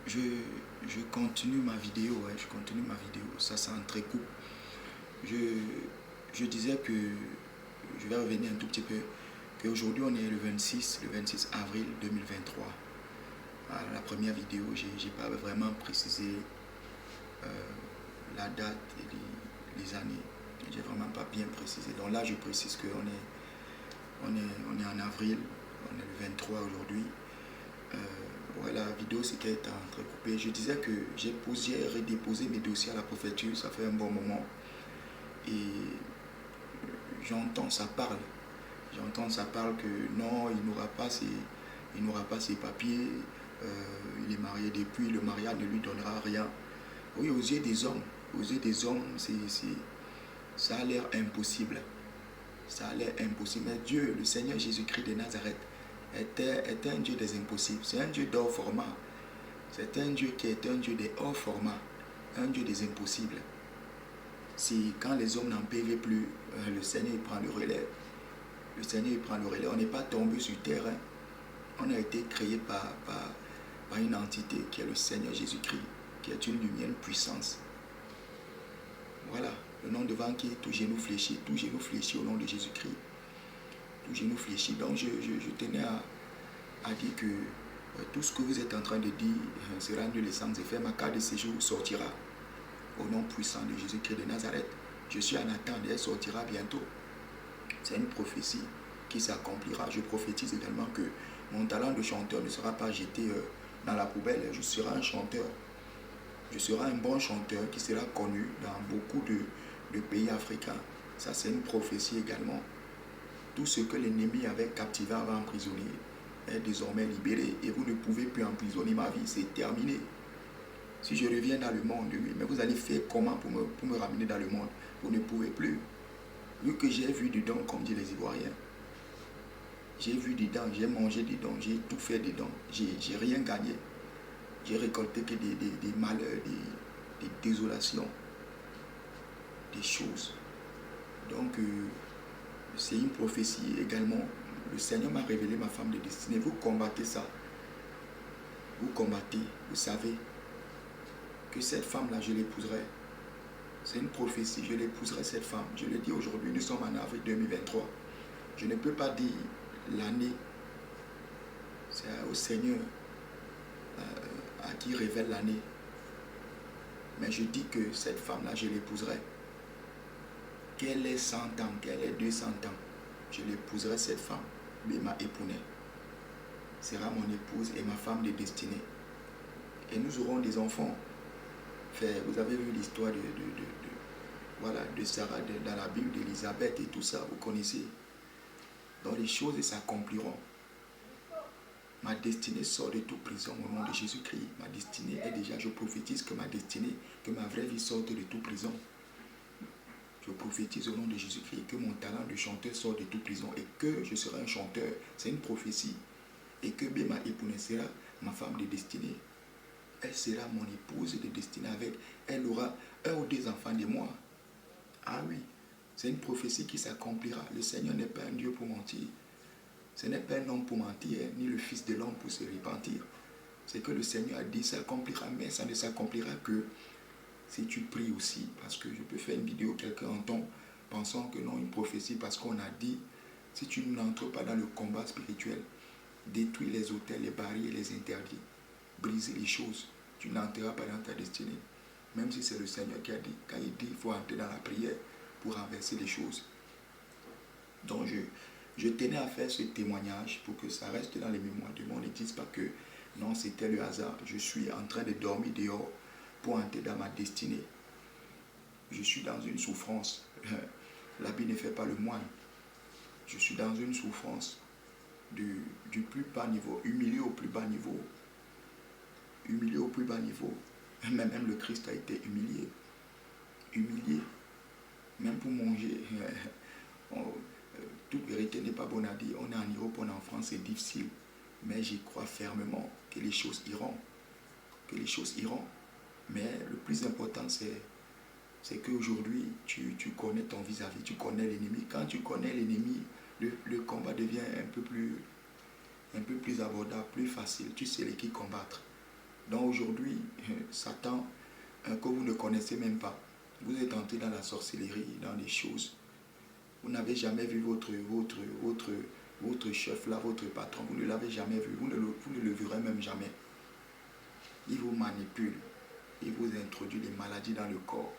je, je continue ma vidéo, je continue ma vidéo, ça s'entrecoupe. Je, je disais que je vais revenir un tout petit peu, qu'aujourd'hui on est le 26 avril 2023. À la première vidéo, j'ai pas vraiment précisé euh, la date et les années. J'ai vraiment pas bien précisé. Donc là, je précise qu'on on est en avril, on est le 23 aujourd'hui. Ouais, la vidéo c'est qu'elle est entrecoupée. Je disais que j'ai redéposé mes dossiers à la préfecture, ça fait un bon moment. Et j'entends, ça parle. J'entends, ça parle que non, il n'aura pas ses papiers. Il est marié depuis, le mariage ne lui donnera rien. Oui, aux yeux des hommes, ça a l'air impossible. Ça a l'air impossible. Mais Dieu, le Seigneur Jésus-Christ de Nazareth, est un Dieu des impossibles. C'est un Dieu d'hors format. C'est un Dieu qui est un Dieu des hors format. Un Dieu des impossibles. Si quand les hommes n'en peuvent plus, le Seigneur il prend le relais. Le Seigneur il prend le relais. On n'est pas tombé sur terre. On a été créé par une entité qui est le Seigneur Jésus-Christ, qui est une lumière, une puissance. Voilà, le nom devant qui tout genou fléchit au nom de Jésus-Christ. Tout genou fléchit. Donc je tenais à dire que tout ce que vous êtes en train de dire sera nul et sans effet. Ma carte de séjour sortira au nom puissant de Jésus-Christ de Nazareth. Je suis en attente, elle sortira bientôt. C'est une prophétie qui s'accomplira. Je prophétise également que mon talent de chanteur ne sera pas jeté dans la poubelle. Je serai un chanteur. Je serai un bon chanteur qui sera connu dans beaucoup de pays africains. Ça, c'est une prophétie également. Tout ce que l'ennemi avait captivé avant emprisonné est désormais libéré et vous ne pouvez plus emprisonner ma vie. C'est terminé. Si je reviens dans le monde, oui, mais vous allez faire comment pour me ramener dans le monde? Vous ne pouvez plus. Vu que j'ai vu dedans, comme disent les Ivoiriens, j'ai vu dedans, j'ai mangé dedans, j'ai tout fait dedans, j'ai rien gagné. J'ai récolté que des malheurs, des désolations, des choses. Donc, c'est une prophétie également. Le Seigneur m'a révélé ma femme de destinée. Vous combattez ça. Vous combattez. Vous savez que cette femme-là, je l'épouserai. C'est une prophétie. Je l'épouserai, cette femme. Je le dis aujourd'hui. Nous sommes en avril 2023. Je ne peux pas dire l'année. C'est au Seigneur à qui révèle l'année. Mais je dis que cette femme-là, je l'épouserai. Qu'elle ait 100 ans, qu'elle ait 200 ans, je l'épouserai cette femme. Mais ma épouse sera mon épouse et ma femme de destinée. Et nous aurons des enfants. Vous avez vu l'histoire voilà, de Sarah dans la Bible, d'Élisabeth et tout ça, vous connaissez. Donc les choses s'accompliront. Ma destinée sort de toute prison au nom de Jésus-Christ. Ma destinée est déjà, je prophétise que ma destinée, que ma vraie vie sorte de toute prison. Je prophétise au nom de Jésus-Christ que mon talent de chanteur sort de toute prison et que je serai un chanteur. C'est une prophétie. Et que ma épouse sera ma femme de destinée. Elle sera mon épouse de destinée avec. Elle aura un ou deux enfants de moi. Ah oui, c'est une prophétie qui s'accomplira. Le Seigneur n'est pas un Dieu pour mentir. Ce n'est pas un homme pour mentir, ni le Fils de l'homme pour se repentir. C'est que le Seigneur a dit s'accomplira, mais ça ne s'accomplira que si tu pries aussi. Parce que je peux faire une vidéo, quelqu'un entend, pensant que non, une prophétie, parce qu'on a dit, si tu n'entres pas dans le combat spirituel, détruis les autels, les barrières, les interdits, briser les choses, tu n'entreras pas dans ta destinée. Même si c'est le Seigneur qui a dit, quand il dit, il faut entrer dans la prière pour renverser les choses. Donc je tenais à faire ce témoignage pour que ça reste dans les mémoires du monde. Ne disent pas que non, c'était le hasard. Je suis en train de dormir dehors pour entrer dans ma destinée. Je suis dans une souffrance. L'habit ne fait pas le moine. Je suis dans une souffrance du plus bas niveau, humilié au plus bas niveau. Humilié au plus bas niveau. Même le Christ a été humilié. Humilié. Même pour manger. Toute vérité n'est pas bonne à dire. On est en Europe, on est en France, c'est difficile. Mais j'y crois fermement que les choses iront. Que les choses iront. Mais le plus important, c'est qu'aujourd'hui, tu connais ton vis-à-vis, tu connais l'ennemi. Quand tu connais l'ennemi, le combat devient un peu plus abordable, plus facile. Tu sais qui combattre. Donc aujourd'hui, Satan, que vous ne connaissez même pas, vous êtes entré dans la sorcellerie, dans des choses. Vous n'avez jamais vu votre chef là, votre patron, vous ne l'avez jamais vu, vous ne le verrez même jamais. Il vous manipule, il vous introduit des maladies dans le corps.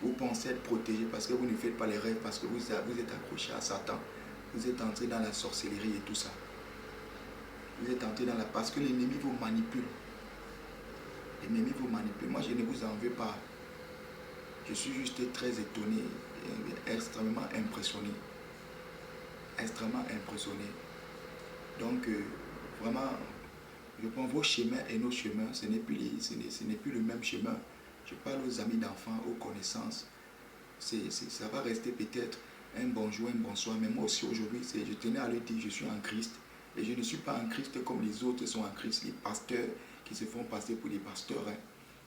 Vous pensez être protégé parce que vous ne faites pas les rêves, parce que vous êtes accroché à Satan. Vous êtes entré dans la sorcellerie et tout ça. Vous êtes entré dans la... Parce que l'ennemi vous manipule. L'ennemi vous manipule. Moi, je ne vous en veux pas. Je suis juste très étonné, extrêmement impressionné. Extrêmement impressionné. Donc, vraiment, je prends vos chemins et nos chemins. Ce n'est plus le même chemin. Je parle aux amis d'enfants, aux connaissances. Ça va rester peut-être un bonjour, un bonsoir. Mais moi aussi aujourd'hui, je tenais à le dire, je suis en Christ. Et je ne suis pas en Christ comme les autres sont en Christ. Les pasteurs qui se font passer pour des pasteurs. Hein.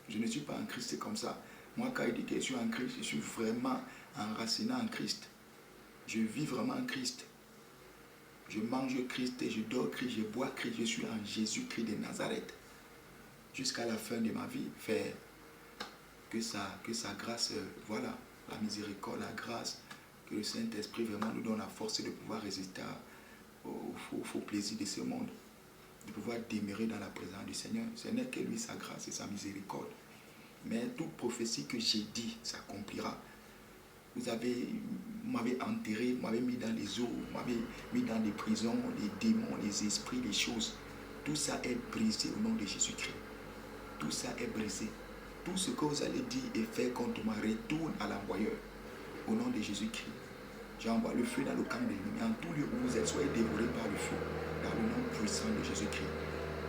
Je ne suis pas en Christ comme ça. Moi, quand il dit que je suis en Christ, je suis vraiment enraciné en Christ. Je vis vraiment en Christ. Je mange Christ et je dors Christ, je bois Christ. Je suis en Jésus-Christ de Nazareth. Jusqu'à la fin de ma vie, faire que sa grâce, voilà, la miséricorde, la grâce, que le Saint-Esprit vraiment nous donne la force de pouvoir résister au faux plaisir de ce monde, de pouvoir demeurer dans la présence du Seigneur. Ce n'est que lui, sa grâce et sa miséricorde. Mais toute prophétie que j'ai dit s'accomplira. Vous m'avez enterré, vous m'avez mis dans les eaux, vous m'avez mis dans les prisons, les démons, les esprits, les choses. Tout ça est brisé au nom de Jésus-Christ. Tout ça est brisé. Tout ce que vous allez dire et faire contre moi retourne à l'envoyeur. Au nom de Jésus-Christ. J'envoie le feu dans le camp de l'ennemi. En tout lieu où vous êtes, soyez dévorés par le feu. Dans le nom puissant de Jésus-Christ.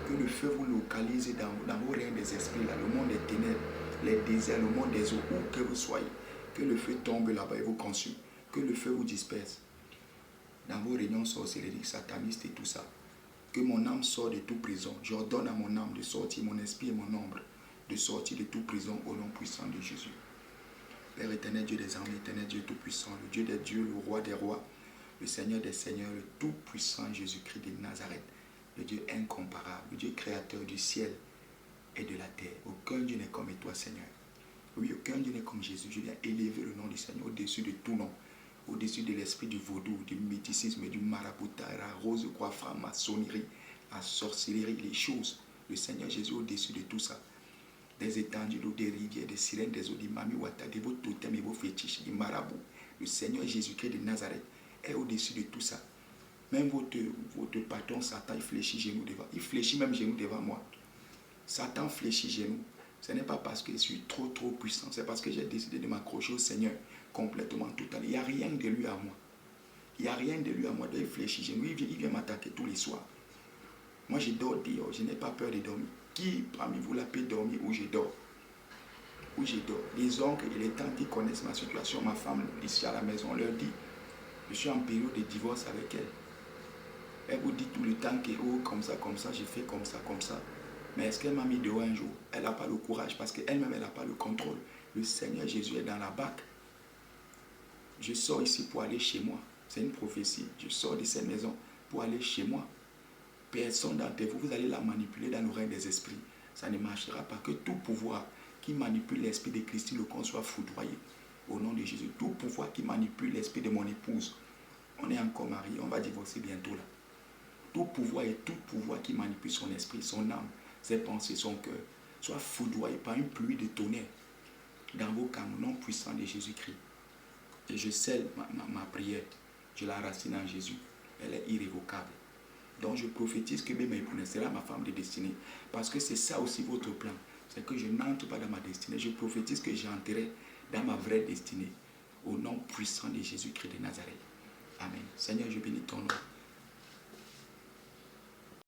Que le feu vous localise dans vos règnes des esprits, là, le monde des ténèbres, les déserts, le monde des eaux, où que vous soyez. Que le feu tombe là-bas et vous consume. Que le feu vous disperse. Dans vos réunions sorcelleries, satanistes et tout ça. Que mon âme sorte de toute prison. J'ordonne à mon âme de sortir, mon esprit et mon ombre, de sortir de toute prison au nom puissant de Jésus. Père éternel, Dieu des armées, éternel Dieu tout-puissant, le Dieu des dieux, le roi des rois, le Seigneur des seigneurs, le tout-puissant Jésus-Christ de Nazareth, le Dieu incomparable, le Dieu créateur du ciel et de la terre. Aucun Dieu n'est comme toi, Seigneur. Oui, aucun Dieu n'est comme Jésus. Je viens élever le nom du Seigneur au-dessus de tout nom, au-dessus de l'esprit du vaudou, du mythicisme, du maraboutage, la rose coiffure, maçonnerie, la sorcellerie, les choses. Le Seigneur Jésus au-dessus de tout ça. Des étendues d'eau, des rivières, des sirènes, des eaux, des mamiwata, de vos totems et vos fétiches, des marabouts. Le Seigneur Jésus-Christ de Nazareth est au-dessus de tout ça. Même votre patron, Satan, il fléchit genoux devant. Il fléchit même genoux devant moi. Satan fléchit genoux. Ce n'est pas parce que je suis trop puissant. C'est parce que j'ai décidé de m'accrocher au Seigneur complètement, total. Il n'y a rien de lui à moi. Il n'y a rien de lui à moi. Donc il fléchit genoux. Il vient m'attaquer tous les soirs. Moi, je dors dehors. Je n'ai pas peur de dormir. Qui parmi vous l'a pu dormir où je dors? Où je dors. Les oncles et les tantes qui connaissent ma situation, ma femme ici à la maison, on leur dit, je suis en période de divorce avec elle. Elle vous dit tout le temps que, oh, comme ça, j'ai fait comme ça. Mais est-ce qu'elle m'a mis dehors un jour? Elle n'a pas le courage parce qu'elle-même, elle n'a pas le contrôle. Le Seigneur Jésus est dans la barque. Je sors ici pour aller chez moi. C'est une prophétie. Je sors de cette maison pour aller chez moi. Personne d'entre vous, vous allez la manipuler dans le règne des esprits. Ça ne marchera pas. Que tout pouvoir qui manipule l'esprit de Christine Lecomte soit foudroyé. Au nom de Jésus. Tout pouvoir qui manipule l'esprit de mon épouse. On est encore mariés, on va divorcer bientôt là. Tout pouvoir et tout pouvoir qui manipule son esprit, son âme, ses pensées, son cœur, soit foudroyé par une pluie de tonnerre dans vos camps, au nom puissant de Jésus-Christ. Et je scelle ma prière. Je la racine en Jésus. Elle est irrévocable. Donc je prophétise que même épouse sera ma femme de destinée. Parce que c'est ça aussi votre plan. C'est que je n'entre pas dans ma destinée. Je prophétise que j'entrerai dans ma vraie destinée. Au nom puissant de Jésus-Christ de Nazareth. Amen. Seigneur, je bénis ton nom.